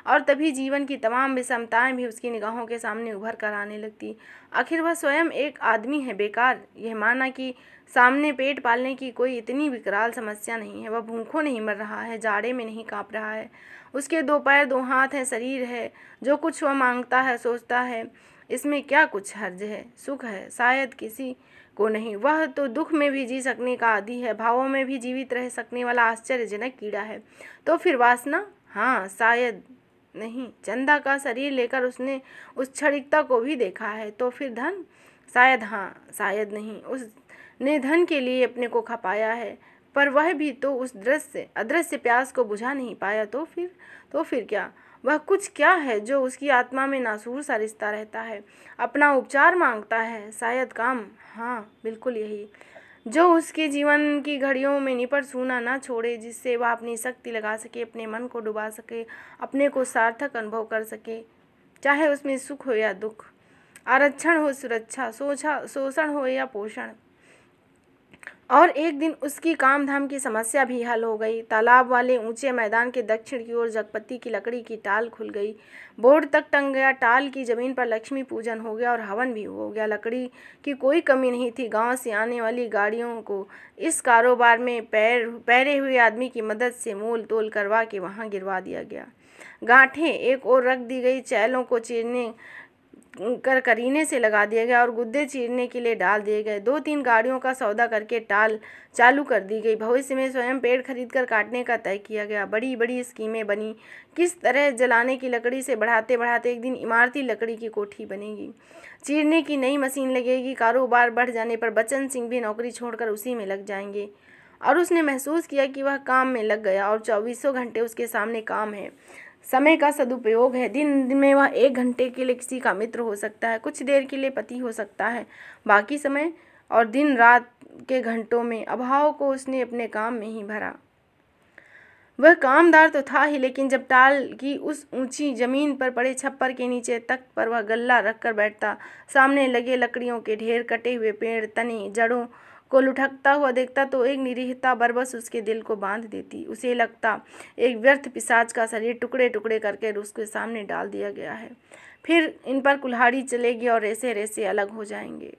और तभी जीवन की तमाम विषमताएं भी उसकी निगाहों के सामने उभर कर आने लगती। आखिर वह स्वयं एक आदमी है, बेकार यह माना कि सामने पेट पालने की कोई इतनी विकराल समस्या नहीं है। वह भूखों नहीं मर रहा है, जाड़े में नहीं काँप रहा है। उसके 2 पैर 2 हाथ है, शरीर है, जो कुछ वह मांगता है सोचता है, इसमें क्या कुछ हर्ज है? सुख है शायद किसी को नहीं। वह तो दुख में भी जी सकने का आदी है, भावों में भी जीवित रह सकने वाला आश्चर्यजनक कीड़ा है। तो फिर वासना? हाँ, शायद नहीं। चंदा का शरीर लेकर उसने उस क्षणिकता को भी देखा है। तो फिर धन? शायद हाँ, शायद नहीं। उसने धन के लिए अपने को खपाया है, पर वह भी तो उस अदृश्य प्यास को बुझा नहीं पाया। तो फिर क्या? वह कुछ क्या है जो उसकी आत्मा में नासूर सा रिश्ता रहता है, अपना उपचार मांगता है, शायद काम। हाँ, बिल्कुल यही, जो उसके जीवन की घड़ियों में निपट सूना ना छोड़े, जिससे वह अपनी शक्ति लगा सके, अपने मन को डुबा सके, अपने को सार्थक अनुभव कर सके, चाहे उसमें सुख हो या दुख, आरक्षण हो सुरक्षा, शोषण हो या पोषण। और एक दिन उसकी काम धाम की समस्या भी हल हो गई। तालाब वाले ऊंचे मैदान के दक्षिण की ओर जगपति की लकड़ी की टाल खुल गई। बोर्ड तक टंग गया। टाल की जमीन पर लक्ष्मी पूजन हो गया और हवन भी हो गया। लकड़ी की कोई कमी नहीं थी। गांव से आने वाली गाड़ियों को इस कारोबार में पैरे हुए आदमी की मदद से मोल तोल करवा के वहाँ गिरवा दिया गया। गांठें एक ओर रख दी गई, चैलों को चीरने कर करीने से लगा दिया गया और गुद्दे चीरने के लिए डाल दिए गए। 2-3 गाड़ियों का सौदा करके टाल चालू कर दी गई। भविष्य में स्वयं पेड़ खरीद कर काटने का तय किया गया। बड़ी बड़ी स्कीमें बनी, किस तरह जलाने की लकड़ी से बढ़ाते बढ़ाते एक दिन इमारती लकड़ी की कोठी बनेगी, चीरने की नई मशीन लगेगी। कारोबार बढ़ जाने पर बचन सिंह भी नौकरी छोड़कर उसी में लग जाएंगे। और उसने महसूस किया कि वह काम में लग गया और 24 घंटे उसके सामने काम है। समय का सदुपयोग है। दिन में वह 1 घंटे के लिए किसी का मित्र हो सकता है, कुछ देर के लिए पति हो सकता है। बाकी समय और दिन रात के घंटों में अभाव को उसने अपने काम में ही भरा। वह कामदार तो था ही, लेकिन जब टाल की उस ऊंची जमीन पर पड़े छप्पर के नीचे तख्त पर वह गल्ला रखकर बैठता, सामने लगे लकड़ियों के ढेर, कटे हुए पेड़, तने, जड़ों को लुढ़कता हुआ देखता तो एक निरीहता बरबस उसके दिल को बांध देती। उसे लगता एक व्यर्थ पिशाच का शरीर टुकड़े टुकड़े करके उसके सामने डाल दिया गया है। फिर इन पर कुल्हाड़ी चलेगी और रेसे रेसे अलग हो जाएंगे।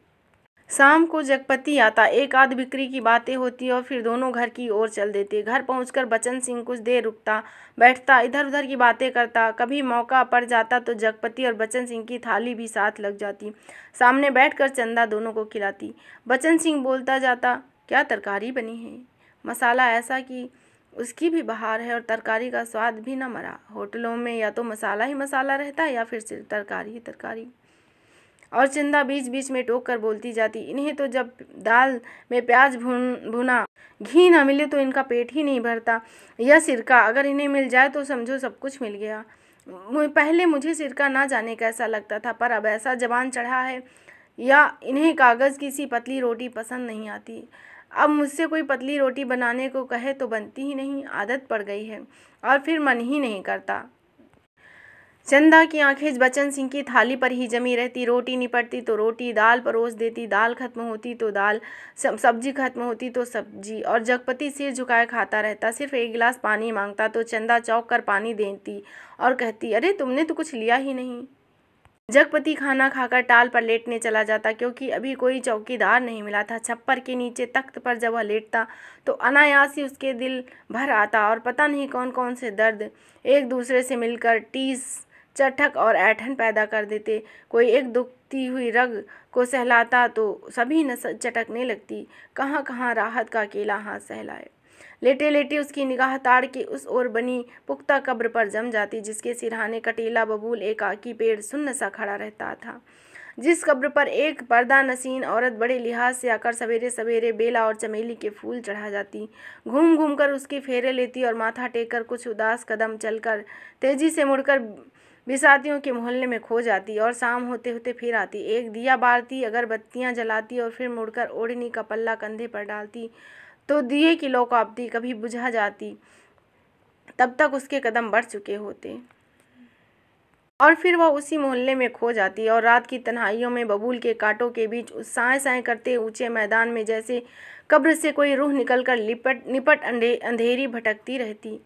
शाम को जगपति आता, एक आध बिक्री की बातें होती और फिर दोनों घर की ओर चल देते। घर पहुंचकर बचन सिंह कुछ देर रुकता, बैठता, इधर उधर की बातें करता। कभी मौका पड़ जाता तो जगपति और बचन सिंह की थाली भी साथ लग जाती। सामने बैठकर चंदा दोनों को खिलाती। बचन सिंह बोलता जाता, क्या तरकारी बनी है, मसाला ऐसा कि उसकी भी बहार है और तरकारी का स्वाद भी न मरा। होटलों में या तो मसाला ही मसाला रहता है या फिर सिर्फ तरकारी ही तरकारी। और चंदा बीच बीच में टोक कर बोलती जाती, इन्हें तो जब दाल में प्याज भुना घी ना मिले तो इनका पेट ही नहीं भरता। यह सिरका अगर इन्हें मिल जाए तो समझो सब कुछ मिल गया। पहले मुझे सिरका ना जाने कैसा लगता था, पर अब ऐसा जबान चढ़ा है। या इन्हें कागज़ की सी पतली रोटी पसंद नहीं आती। अब मुझसे कोई पतली रोटी बनाने को कहे तो बनती ही नहीं, आदत पड़ गई है और फिर मन ही नहीं करता। चंदा की आंखें बचन सिंह की थाली पर ही जमी रहती। रोटी निपटती तो रोटी, दाल परोस देती, दाल खत्म होती तो दाल, सब्जी खत्म होती तो सब्जी। और जगपति सिर झुकाए खाता रहता। सिर्फ 1 गिलास पानी मांगता तो चंदा चौंक कर पानी देती और कहती, अरे तुमने तो कुछ लिया ही नहीं। जगपति खाना खाकर टाल पर लेटने चला जाता, क्योंकि अभी कोई चौकीदार नहीं मिला था। छप्पर के नीचे तख्त पर जब वह लेटता तो अनायास ही उसके दिल भर आता और पता नहीं कौन कौन से दर्द एक दूसरे से मिलकर टीस, चटक और ऐंठन पैदा कर देते। कोई एक दुखती हुई रग को सहलाता तो सभी नस चटकने लगती। कहाँ कहाँ राहत का अकेला हाथ सहलाए। लेटे लेटे उसकी निगाह ताड़ के उस ओर बनी पुख्ता कब्र पर जम जाती, जिसके सिरहाने कटीला बबूल एकाकी पेड़ सुन्न सा खड़ा रहता था। जिस कब्र पर एक पर्दा नसीन औरत बड़े लिहाज से आकर सवेरे सवेरे बेला और चमेली के फूल चढ़ा जाती, घूम घूम कर उसके फेरे लेती और माथा टेक कर कुछ उदास कदम चलकर तेजी से मुड़कर बिसातियों के मोहल्ले में खो जाती और शाम होते होते फिर आती। एक दिया बारती, अगरबत्तियाँ जलाती और फिर मुड़कर ओढ़नी का पल्ला कंधे पर डालती तो दिए की लौ कांपती, कभी बुझा जाती, तब तक उसके कदम बढ़ चुके होते। और फिर वह उसी मोहल्ले में खो जाती और रात की तन्हाइयों में बबूल के कांटों के बीच उस साए साए करते ऊंचे मैदान में जैसे कब्र से कोई रूह निकलकर निपट अंधेरी भटकती रहती।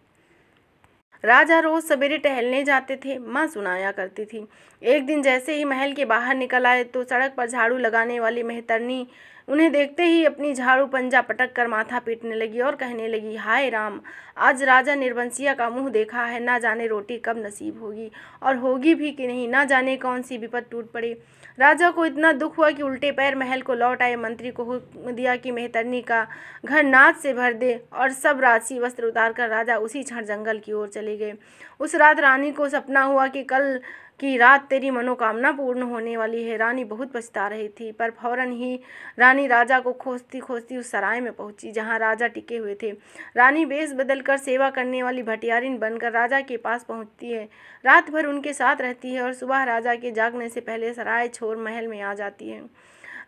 राजा रोज सवेरे टहलने जाते थे, माँ सुनाया करती थी। एक दिन जैसे ही महल के बाहर निकल आए तो सड़क पर झाड़ू लगाने वाली मेहतरनी उन्हें देखते ही अपनी झाड़ू पंजा पटक कर माथा पीटने लगी और कहने लगी, हाय राम, आज राजा निर्बंसिया का मुंह देखा है, ना जाने रोटी कब नसीब होगी और होगी भी कि नहीं, ना जाने कौन सी विपद टूट पड़े। राजा को इतना दुख हुआ कि उल्टे पैर महल को लौट आए। मंत्री को हुक्म दिया कि मेहतरनी का घर नाद से भर दे और सब राजसी वस्त्र उतारकर राजा उसी क्षण जंगल की ओर चले गए। उस रात रानी को सपना हुआ कि कल की रात तेरी मनोकामना पूर्ण होने वाली है। रानी बहुत पछता रही थी, पर फौरन ही रानी राजा को खोजती खोजती उस सराय में पहुंची जहां राजा टिके हुए थे। रानी वेश बदलकर सेवा करने वाली भटियारिन बनकर राजा के पास पहुंचती है, रात भर उनके साथ रहती है और सुबह राजा के जागने से पहले सराय छोड़ महल में आ जाती है।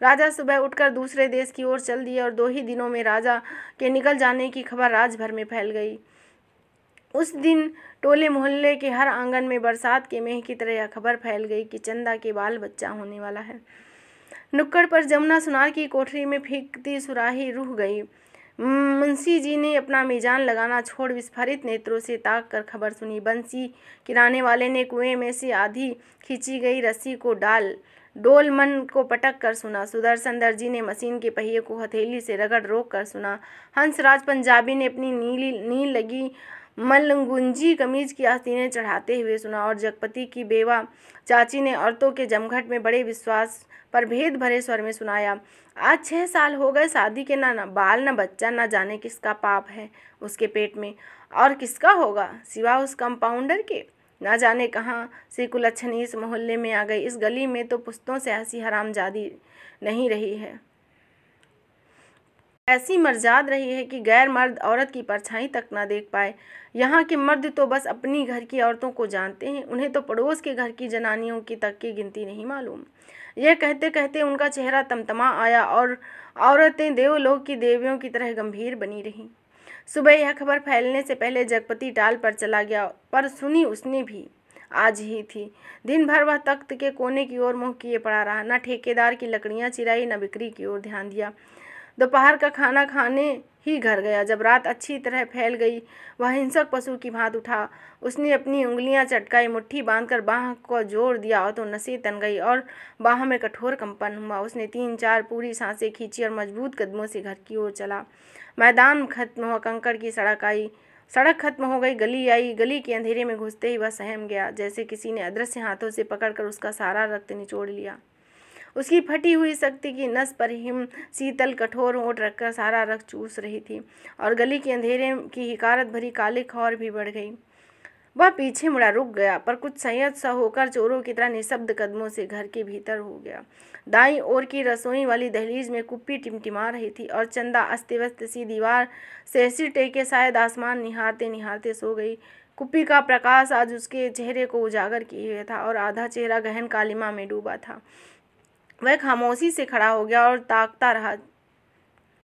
राजा सुबह उठकर दूसरे देश की ओर चल दिए और 2 ही दिनों में राजा के निकल जाने की खबर राजभर में फैल गई। उस दिन टोले मोहल्ले के हर आंगन में बरसात के मेघ की तरह यह खबर फैल गई कि चंदा के बाल बच्चा होने वाला है। नुक्कड़ पर जमुना सुनार की कोठरी में फीकती सुराही रुक गई। मुंशी जी ने अपना मीजान लगाना छोड़ विस्फारित नेत्रों से ताक कर खबर सुनी। बंसी किराने वाले ने कुएं में से आधी खींची गई रस्सी को डोल मन को पटक कर सुना। सुदर्शन दर्जी ने मशीन के पहिए को हथेली से रगड़ रोक कर सुना। हंसराज पंजाबी ने अपनी नील लगी मलंगुंजी कमीज की आस्तीनें चढ़ाते हुए सुना और जगपति की बेवा चाची ने औरतों के जमघट में बड़े विश्वास पर भेद भरे स्वर में सुनाया, आज 6 साल हो गए शादी के, ना बाल ना बच्चा, ना जाने किसका पाप है उसके पेट में और किसका होगा सिवा उस कंपाउंडर के। ना जाने कहाँ से कुलच्छनी इस मोहल्ले में आ गई। इस गली में तो पुश्तों से हंसी हरामजादी नहीं रही है। ऐसी मर्जाद रही है कि गैर मर्द औरत की परछाई तक ना देख पाए। यहाँ के मर्द तो बस अपनी घर की औरतों को जानते हैं, उन्हें तो पड़ोस के घर की जनानियों की तक की गिनती नहीं मालूम। यह कहते कहते उनका चेहरा तमतमा आया और औरतें देवलोक की देवियों की तरह गंभीर बनी रहीं। सुबह यह खबर फैलने से पहले जगपति टाल पर चला गया, पर सुनी उसने भी आज ही थी। दिन भर वह तख्त के कोने की ओर मुँह किए पड़ा रहा, न ठेकेदार की लकड़ियाँ चिराई न बिक्री की ओर ध्यान दिया। दोपहर का खाना खाने ही घर गया। जब रात अच्छी तरह फैल गई, वह हिंसक पशु की भांति उठा। उसने अपनी उंगलियां चटकाई, मुट्ठी बांधकर बाह को जोर दिया और तो नसें तन गई और बाह में कठोर कंपन हुआ। उसने 3-4 पूरी सांसें खींची और मजबूत कदमों से घर की ओर चला। मैदान खत्म हुआ, कंकड़ की सड़क आई, सड़क खत्म हो गई, गली आई। गली के अंधेरे में घुसते ही वह सहम गया, जैसे किसी ने अदृश्य हाथों से पकड़कर उसका सारा रक्त निचोड़ लिया। उसकी फटी हुई शक्ति की नस पर हिम शीतल कठोर होंठ रखकर सारा रक्त चूस रही थी और गली के अंधेरे की हिकारत भरी काली खौर भी बढ़ गई। वह पीछे मुड़ा, रुक गया, पर कुछ संयत सा होकर चोरों की तरह निशब्द कदमों से घर के भीतर हो गया। दाईं ओर की रसोई वाली दहलीज में कुप्पी टिमटिमा रही थी और चंदा अस्त व्यस्त सी दीवार से सिर टेके शायद आसमान निहारते निहारते सो गई। कुप्पी का प्रकाश आज उसके चेहरे को उजागर किए हुए था और आधा चेहरा गहन कालिमा में डूबा था। वह खामोशी से खड़ा हो गया और ताकता रहा।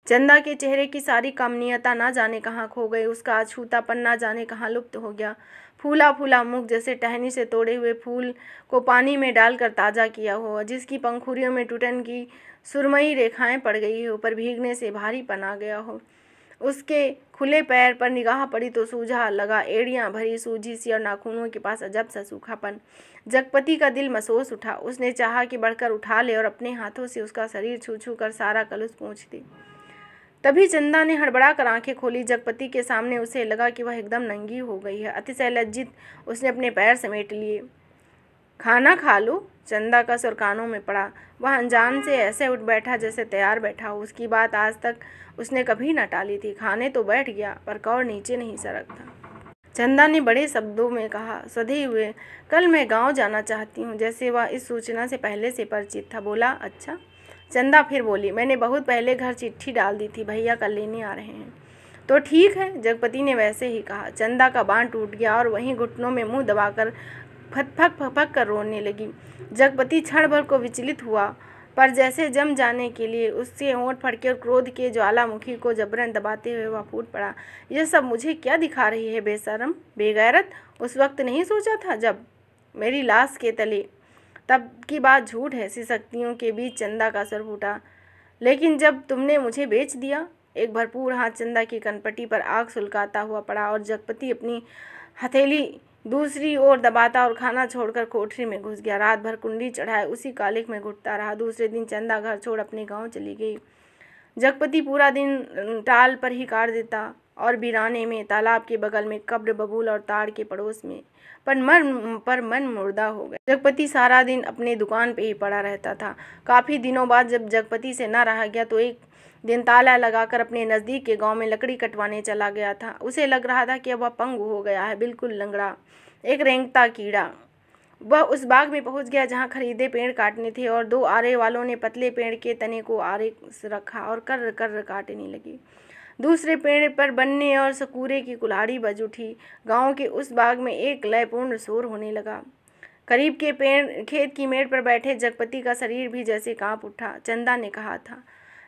चंदा के चेहरे की सारी कमनीयता ना जाने कहाँ खो गई, उसका अछूतापन ना जाने कहाँ लुप्त हो गया। फूला फूला मुख जैसे टहनी से तोड़े हुए फूल को पानी में डालकर ताज़ा किया हो, जिसकी पंखुड़ियों में टूटन की सुरमई रेखाएं पड़ गई हो, पर भीगने से भारीपन आ गया हो। उसके खुले पैर पर निगाह पड़ी तो सूझा लगा, एड़ियाँ भरी सूजी सी और नाखूनों के पास अजब सा सूखापन। जगपति का दिल मसोस उठा। उसने चाहा कि बढ़कर उठा ले और अपने हाथों से उसका शरीर छू छू कर सारा कलुष पोंछ दे। तभी चंदा ने हड़बड़ा कर आंखें खोली। जगपति के सामने उसे लगा कि वह एकदम नंगी हो गई है। अतिशय लज्जित उसने अपने पैर समेट लिए। खाना खा लो, चंदा का सुर कानों में पड़ा। वह अनजान से ऐसे उठ बैठा जैसे तैयार बैठा हो। उसकी बात आज तक उसने कभी न टाली थी। खाने तो बैठ गया, पर कौर नीचे नहीं सरकता। चंदा ने बड़े शब्दों में कहा, सधे हुए, कल मैं गांव जाना चाहती हूँ, जैसे वह इस सूचना से पहले से परिचित था। बोला, अच्छा। चंदा फिर बोली, मैंने बहुत पहले घर चिट्ठी डाल दी थी, भैया कल लेने आ रहे हैं। तो ठीक है, जगपति ने वैसे ही कहा। चंदा का बांध टूट गया और वहीं घुटनों में मुंह दबाकर फक फक कर रोने लगी। जगपति क्षण भर को विचलित हुआ, पर जैसे जम जाने के लिए उससे होंठ फड़के और क्रोध के ज्वालामुखी को जबरन दबाते हुए वह फूट पड़ा। यह सब मुझे क्या दिखा रही है, बेशरम, बेगैरत। उस वक्त नहीं सोचा था जब मेरी लाश के तले? तब की बात झूठ है। सी शक्तियों के बीच चंदा का सर फूटा। लेकिन जब तुमने मुझे बेच दिया। एक भरपूर हाथ चंदा की कनपटी पर आग सुलगाता हुआ पड़ा और जगपति अपनी हथेली दूसरी ओर दबाता और खाना छोड़कर कोठरी में घुस गया। रात भर कुंडी चढ़ाए उसी कालिख में घुटता रहा। दूसरे दिन चंदा घर छोड़ अपने गांव चली गई। जगपति पूरा दिन टाल पर ही काट देता और वीराने में, तालाब के बगल में, कब्र बबूल और ताड़ के पड़ोस में, पर मन मुर्दा हो गया। जगपति सारा दिन अपने दुकान पे ही पड़ा रहता था। काफ़ी दिनों बाद जब जगपति से न रहा गया तो एक दिन ताला लगाकर अपने नज़दीक के गांव में लकड़ी कटवाने चला गया था। उसे लग रहा था कि अब वह पंगु हो गया है, बिल्कुल लंगड़ा, एक रेंगता कीड़ा। वह उस बाग में पहुंच गया जहां खरीदे पेड़ काटने थे और 2 आरे वालों ने पतले पेड़ के तने को आरे रखा और कर्र कर्र काटने लगी। दूसरे पेड़ पर बनने और सकूरे की कुल्हाड़ी बज उठी। गांव के उस बाग में एक लयपूर्ण शोर होने लगा। करीब के खेत की मेड़ पर बैठे जगपति का शरीर भी जैसे कांप उठा। चंदा ने कहा था,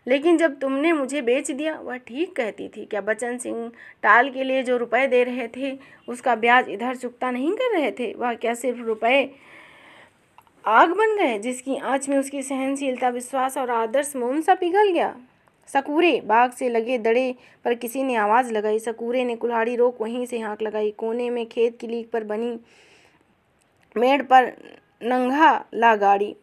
लेकिन जब तुमने मुझे बेच दिया, वह ठीक कहती थी। क्या बचन सिंह टाल के लिए जो रुपए दे रहे थे उसका ब्याज इधर चुकता नहीं कर रहे थे? वह क्या सिर्फ रुपए आग बन गए जिसकी आंच में उसकी सहनशीलता, विश्वास और आदर्श मोम सा पिघल गया? सकूरे बाग से लगे दड़े पर किसी ने आवाज़ लगाई। सकूरे ने कुल्हाड़ी रोक वहीं से हाँक लगाई। कोने में खेत की लीक पर बनी मेड़ पर नंगा ला गाड़ी।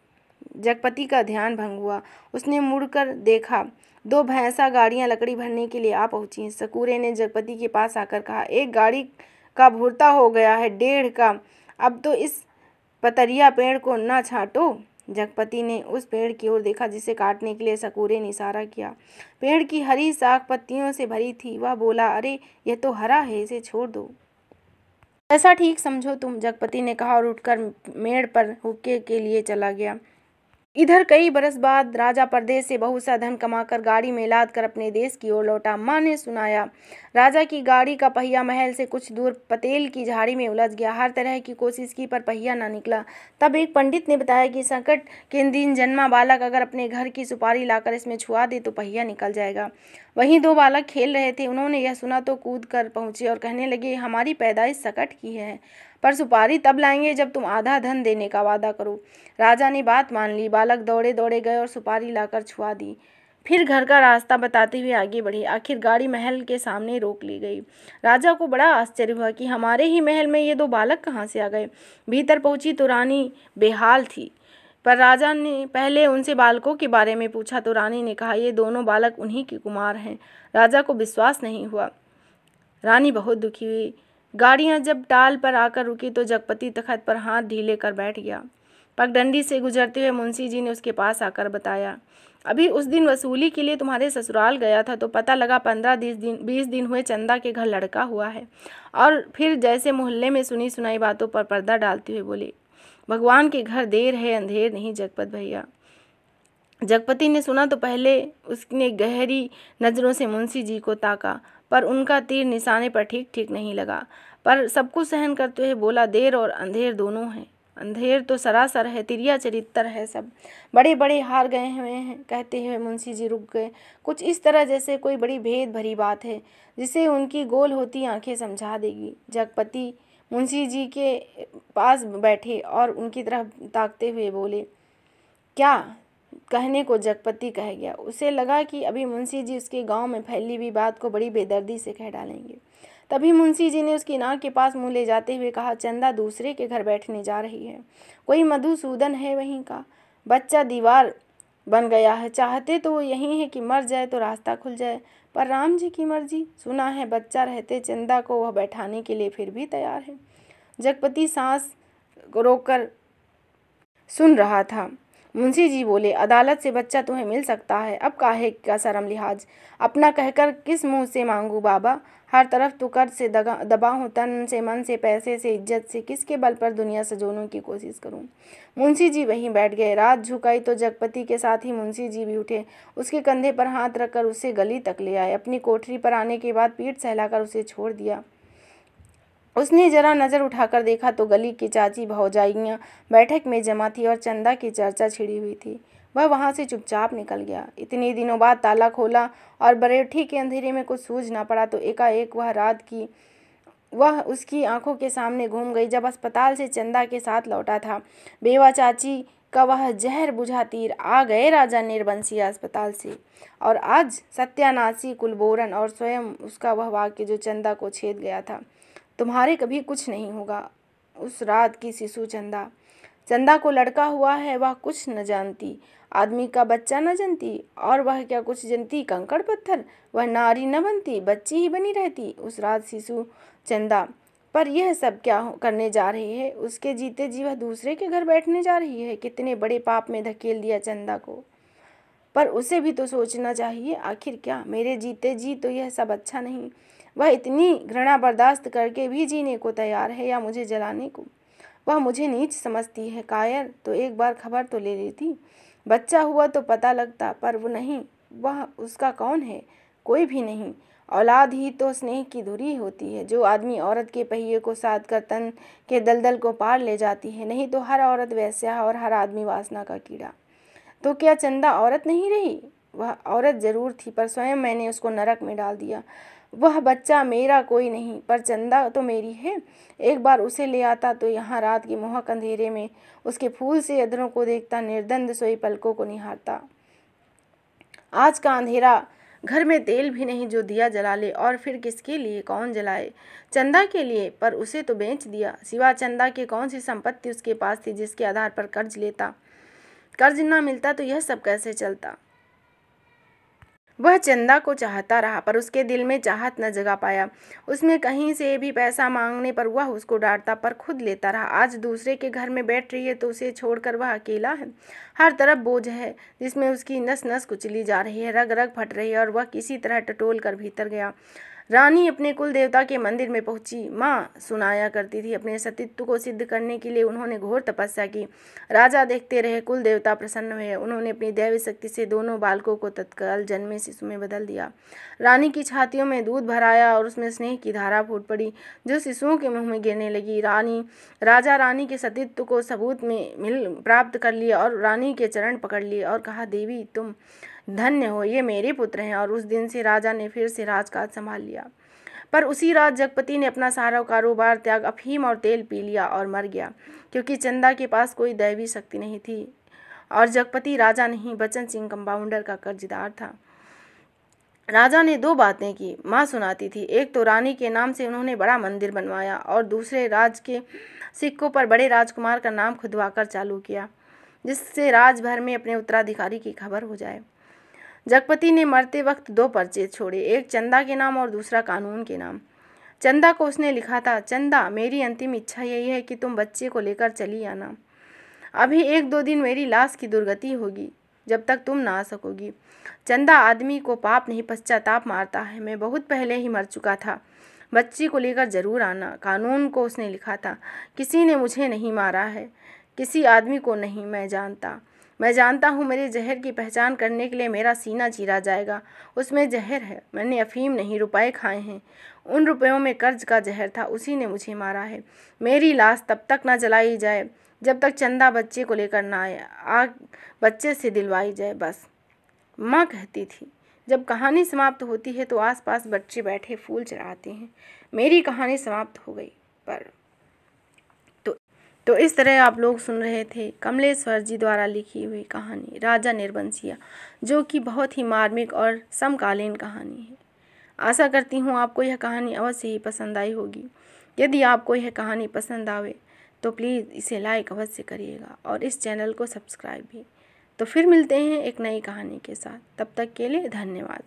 जगपति का ध्यान भंग हुआ। उसने मुड़कर देखा। 2 भैंसा गाड़ियां लकड़ी भरने के लिए आ पहुंची। सकूरे ने जगपति के पास आकर कहा, एक गाड़ी का भुर्ता हो गया है, 1.5 का। अब तो इस पतरिया पेड़ को ना छाटो। जगपति ने उस पेड़ की ओर देखा जिसे काटने के लिए सकूरे ने इशारा किया। पेड़ की हरी शाख पत्तियों से भरी थी। वह बोला, अरे यह तो हरा है, इसे छोड़ दो। ऐसा ठीक समझो तुम, जगपति ने कहा और उठकर मेड़ पर हुक्के के लिए चला गया। इधर कई बरस बाद राजा परदेश से बहुत सा धन कमाकर गाड़ी में लाद कर अपने देश की ओर लौटा। माँ ने सुनाया, राजा की गाड़ी का पहिया महल से कुछ दूर पतेल की झाड़ी में उलझ गया। हर तरह की कोशिश की पर पहिया ना निकला। तब एक पंडित ने बताया कि संकट के दिन जन्मा बालक अगर अपने घर की सुपारी लाकर इसमें छुआ दे तो पहिया निकल जाएगा। वहीं दो बालक खेल रहे थे, उन्होंने यह सुना तो कूद कर पहुंचे और कहने लगे, हमारी पैदाइश संकट की है, पर सुपारी तब लाएंगे जब तुम आधा धन देने का वादा करो। राजा ने बात मान ली। बालक दौड़े दौड़े गए और सुपारी लाकर छुआ दी। फिर घर का रास्ता बताते हुए आगे बढ़े। आखिर गाड़ी महल के सामने रोक ली गई। राजा को बड़ा आश्चर्य हुआ कि हमारे ही महल में ये दो बालक कहाँ से आ गए। भीतर पहुंची तो रानी बेहाल थी, पर राजा ने पहले उनसे बालकों के बारे में पूछा तो रानी ने कहा, ये दोनों बालक उन्हीं के कुमार हैं। राजा को विश्वास नहीं हुआ। रानी बहुत दुखी हुई। गाड़ियां जब टाल पर आकर रुकी तो जगपति तखत पर हाथ ढीले कर बैठ गया। पगडंडी से गुजरते हुए मुंशी जी ने उसके पास आकर बताया, अभी उस दिन वसूली के लिए तुम्हारे ससुराल गया था तो पता लगा 15-20 दिन हुए चंदा के घर लड़का हुआ है। और फिर जैसे मोहल्ले में सुनी सुनाई बातों पर पर्दा डालते हुए बोले, भगवान के घर देर है अंधेर नहीं जगपत भैया। जगपति ने सुना तो पहले उसने गहरी नज़रों से मुंशी जी को ताका, पर उनका तीर निशाने पर ठीक ठीक नहीं लगा। पर सब कुछ सहन करते हुए बोला, देर और अंधेर दोनों हैं। अंधेर तो सरासर है, तिरिया चरित्र है, सब बड़े बड़े हार गए हुए हैं। कहते हुए मुंशी जी रुक गए, कुछ इस तरह जैसे कोई बड़ी भेद भरी बात है जिसे उनकी गोल होती आंखें समझा देगी। जगपति मुंशी जी के पास बैठे और उनकी तरफ ताकते हुए बोले, क्या कहने को जगपति कह गया। उसे लगा कि अभी मुंशी जी उसके गांव में फैली हुई बात को बड़ी बेदर्दी से कह डालेंगे। तभी मुंशी जी ने उसकी नाक के पास मुंह ले जाते हुए कहा, चंदा दूसरे के घर बैठने जा रही है, कोई मधुसूदन है वहीं का, बच्चा दीवार बन गया है। चाहते तो वो यही है कि मर जाए तो रास्ता खुल जाए, पर राम जी की मर्जी। सुना है बच्चा रहते चंदा को वह बैठाने के लिए फिर भी तैयार है। जगपति सांस रोककर सुन रहा था। मुंशी जी बोले, अदालत से बच्चा तुम्हें मिल सकता है, अब काहे का शर्म लिहाज, अपना कहकर किस मुंह से मांगू बाबा, हर तरफ तो कर्ज से दबा हूँ, तन से मन से पैसे से इज्जत से, किसके बल पर दुनिया सजोने की कोशिश करूँ। मुंशी जी वहीं बैठ गए। रात झुकाई तो जगपति के साथ ही मुंशी जी भी उठे, उसके कंधे पर हाथ रखकर उसे गली तक ले आए। अपनी कोठरी पर आने के बाद पीठ सहलाकर उसे छोड़ दिया। उसने जरा नज़र उठाकर देखा तो गली की चाची भौजाइयाँ बैठक में जमा थी और चंदा की चर्चा छिड़ी हुई थी। वह वहाँ से चुपचाप निकल गया। इतने दिनों बाद ताला खोला और बरेठी के अंधेरे में कुछ सूझ ना पड़ा तो एकाएक वह उसकी आंखों के सामने घूम गई जब अस्पताल से चंदा के साथ लौटा था। बेवा चाची का वह जहर बुझा तीर आ गए राजा निर्बंसिया अस्पताल से, और आज सत्यानाशी कुलबोरन और स्वयं उसका वह वाक्य जो चंदा को छेद गया था, तुम्हारे कभी कुछ नहीं होगा। उस रात की शिशु चंदा को लड़का हुआ है, वह कुछ न जानती, आदमी का बच्चा न जानती, और वह क्या कुछ जानती, कंकड़ पत्थर, वह नारी न बनती, बच्ची ही बनी रहती। उस रात शिशु चंदा, पर यह सब क्या करने जा रही है। उसके जीते जी वह दूसरे के घर बैठने जा रही है। कितने बड़े पाप में धकेल दिया चंदा को। पर उसे भी तो सोचना चाहिए, आखिर क्या मेरे जीते जी तो यह सब अच्छा नहीं। वह इतनी घृणा बर्दाश्त करके भी जीने को तैयार है या मुझे जलाने को। वह मुझे नीच समझती है, कायर, तो एक बार खबर तो ले लेती, बच्चा हुआ तो पता लगता, पर वो नहीं। वह उसका कौन है, कोई भी नहीं। औलाद ही तो स्नेह की धुरी होती है, जो आदमी औरत के पहिए को साध कर तन के दलदल को पार ले जाती है। नहीं तो हर औरत वैश्या और हर आदमी वासना का कीड़ा। तो क्या चंदा औरत नहीं रही? वह औरत जरूर थी, पर स्वयं मैंने उसको नरक में डाल दिया। वह बच्चा मेरा कोई नहीं, पर चंदा तो मेरी है। एक बार उसे ले आता तो यहाँ रात की मोहक अंधेरे में उसके फूल से अधरों को देखता, निर्दंद सोई पलकों को निहारता। आज का अंधेरा, घर में तेल भी नहीं जो दिया जला ले, और फिर किसके लिए, कौन जलाए? चंदा के लिए, पर उसे तो बेच दिया। सिवा चंदा के कौन सी संपत्ति उसके पास थी जिसके आधार पर कर्ज लेता? कर्ज ना मिलता तो यह सब कैसे चलता? वह चंदा को चाहता रहा, पर उसके दिल में चाहत न जगा पाया। उसमें कहीं से भी पैसा मांगने पर वह उसको डांटता, पर खुद लेता रहा। आज दूसरे के घर में बैठ रही है तो उसे छोड़कर वह अकेला है। हर तरफ बोझ है जिसमें उसकी नस नस कुचली जा रही है, रग रग फट रही है, और वह किसी तरह टटोल कर भीतर गया। रानी अपने कुल देवता के मंदिर में पहुंची। माँ सुनाया करती थी, अपने सतीत्व को सिद्ध करने के लिए उन्होंने घोर तपस्या की। राजा देखते रहे, कुल देवता प्रसन्न हुए। उन्होंने अपनी दैवी शक्ति से दोनों बालकों को तत्काल जन्मे शिशु में बदल दिया। रानी की छातियों में दूध भराया और उसमें स्नेह की धारा फूट पड़ी, जो शिशुओं के मुंह में गिरने लगी। राजा रानी के सतीत्व को सबूत में प्राप्त कर लिया और रानी के चरण पकड़ लिए और कहा, देवी तुम धन्य हो, ये मेरे पुत्र हैं। और उस दिन से राजा ने फिर से राजकाज संभाल लिया। पर उसी रात जगपति ने अपना सारा कारोबार त्याग अफीम और तेल पी लिया और मर गया, क्योंकि चंदा के पास कोई दैवी शक्ति नहीं थी और जगपति राजा नहीं, बच्चन सिंह कंपाउंडर का कर्जदार था। राजा ने 2 बातें की, माँ सुनाती थी। एक तो रानी के नाम से उन्होंने बड़ा मंदिर बनवाया और दूसरे राज के सिक्कों पर बड़े राजकुमार का नाम खुदवाकर चालू किया, जिससे राज भर में अपने उत्तराधिकारी की खबर हो जाए। जगपति ने मरते वक्त 2 पर्चे छोड़े, एक चंदा के नाम और दूसरा कानून के नाम। चंदा को उसने लिखा था, चंदा मेरी अंतिम इच्छा यही है कि तुम बच्चे को लेकर चली आना। अभी 1-2 दिन मेरी लाश की दुर्गति होगी, जब तक तुम ना आ सकोगी। चंदा आदमी को पाप नहीं पश्चाताप मारता है, मैं बहुत पहले ही मर चुका था, बच्ची को लेकर जरूर आना। कानून को उसने लिखा था, किसी ने मुझे नहीं मारा है, किसी आदमी को नहीं, मैं जानता हूँ मेरे जहर की पहचान करने के लिए मेरा सीना चीरा जाएगा। उसमें जहर है, मैंने अफीम नहीं रुपए खाए हैं, उन रुपयों में कर्ज का जहर था, उसी ने मुझे मारा है। मेरी लाश तब तक न जलाई जाए जब तक चंदा बच्चे को लेकर ना आए, आग बच्चे से दिलवाई जाए बस। माँ कहती थी, जब कहानी समाप्त होती है तो आसपास बच्चे बैठे फूल चढ़ाते हैं। मेरी कहानी समाप्त हो गई, पर तो इस तरह आप लोग सुन रहे थे कमलेश्वर जी द्वारा लिखी हुई कहानी राजा निर्बंसिया, जो कि बहुत ही मार्मिक और समकालीन कहानी है। आशा करती हूँ आपको यह कहानी अवश्य ही पसंद आई होगी। यदि आपको यह कहानी पसंद आवे तो प्लीज़ इसे लाइक अवश्य करिएगा और इस चैनल को सब्सक्राइब भी। तो फिर मिलते हैं एक नई कहानी के साथ, तब तक के लिए धन्यवाद।